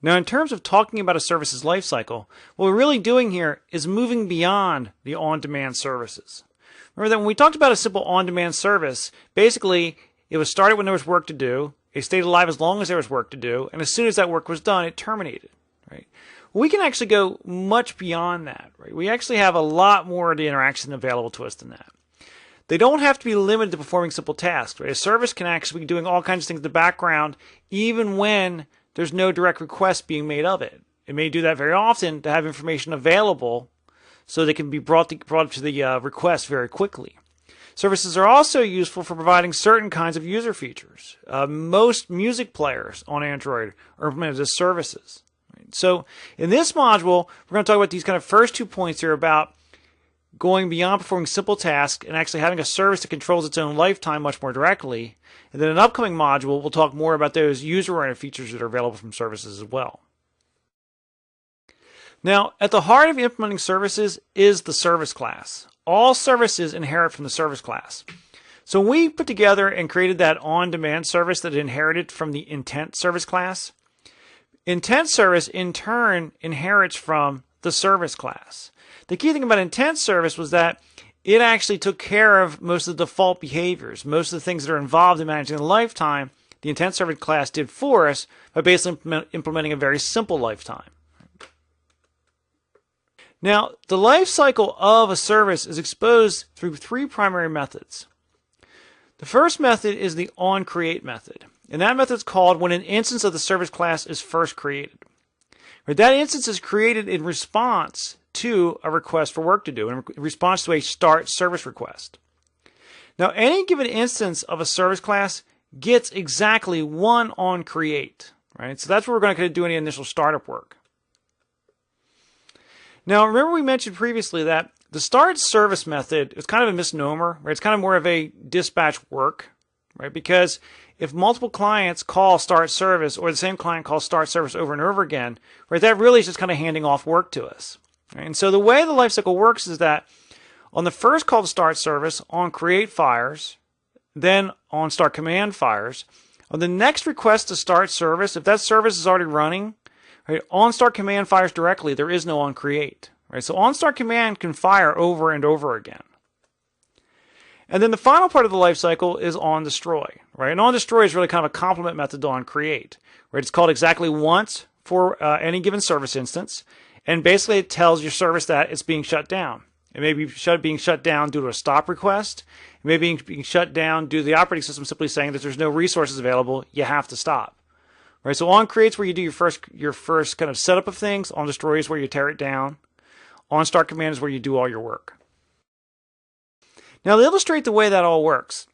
Now, in terms of talking about a service's lifecycle, what we're really doing here is moving beyond the on-demand services. Remember that when we talked about a simple on-demand service, basically it was started when there was work to do, it stayed alive as long as there was work to do, and as soon as that work was done, it terminated. Right? We can actually go much beyond that. Right? We actually have a lot more of the interaction available to us than that. They don't have to be limited to performing simple tasks. Right? A service can actually be doing all kinds of things in the background, even when there's no direct request being made of it. It may do that very often to have information available so they can be brought up to the request very quickly. Services are also useful for providing certain kinds of user features. Most music players on Android are implemented as services. Right? So in this module, we're going to talk about these kind of first 2 points here about going beyond performing simple tasks and actually having a service that controls its own lifetime much more directly. And then in an upcoming module, we'll talk more about those user-oriented features that are available from services as well. Now, at the heart of implementing services is the service class. All services inherit from the service class. So when we put together and created that on-demand service that inherited from the intent service class, intent service in turn inherits from the service class. The key thing about intent service was that it actually took care of most of the default behaviors, most of the things that are involved in managing the lifetime. The intent service class did for us by basically implementing a very simple lifetime. Now, the life cycle of a service is exposed through 3 primary methods. The first method is the onCreate method, and that method is called when an instance of the service class is first created. That instance is created in response to a request for work to do, in response to a start service request. Now, any given instance of a service class gets exactly one onCreate, right? So that's what we're going to do any initial startup work. Now, remember we mentioned previously that the start service method is kind of a misnomer, right? It's kind of more of a dispatch work, right? Because if multiple clients call start service or the same client calls start service over and over again, right, that really is just kind of handing off work to us. Right? And so the way the lifecycle works is that on the first call to start service, onCreate fires, then onStart command fires. On the next request to start service, if that service is already running, right, onStart command fires directly. There is no onCreate. Right? So onStart command can fire over and over again. And then the final part of the lifecycle is onDestroy. Right? And onDestroy is really kind of a complement method to onCreate. Right? It's called exactly once for any given service instance. And basically it tells your service that it's being shut down. It may be being shut down due to a stop request. It may be being shut down due to the operating system simply saying that there's no resources available. You have to stop. Right? So onCreate's where you do your first kind of setup of things. onDestroy is where you tear it down. onStart command is where you do all your work. Now to illustrate the way that all works,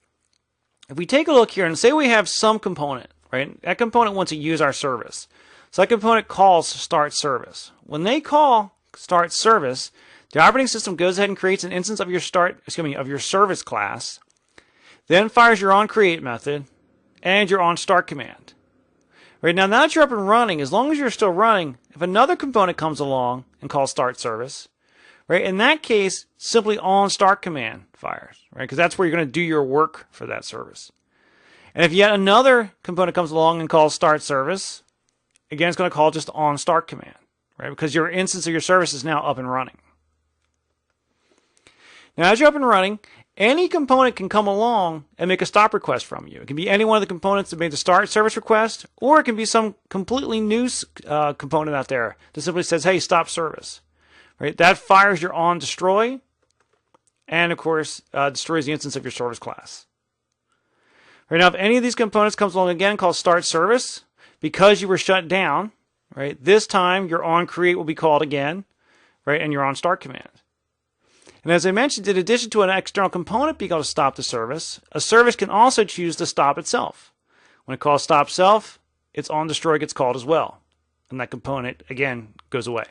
if we take a look here and say we have some component, right? That component wants to use our service. So that component calls start service. When they call start service, the operating system goes ahead and creates an instance of your service class, then fires your onCreate method and your onStart command. Right, now that you're up and running, as long as you're still running, if another component comes along and calls start service, right, in that case, simply onStart command fires, right, because that's where you're going to do your work for that service. And if yet another component comes along and calls start service, again, it's going to call just onStart command, right, because your instance of your service is now up and running. Now, as you're up and running, any component can come along and make a stop request from you. It can be any one of the components that made the start service request, or it can be some completely new component out there that simply says, hey, stop service. Right? That fires your onDestroy, and of course, destroys the instance of your service class. Right now, if any of these components comes along again called start service, because you were shut down, right, this time your onCreate will be called again, right, and your onStart command. And as I mentioned, in addition to an external component being able to stop the service, a service can also choose to stop itself. When it calls stop self, its onDestroy gets called as well. And that component, again, goes away.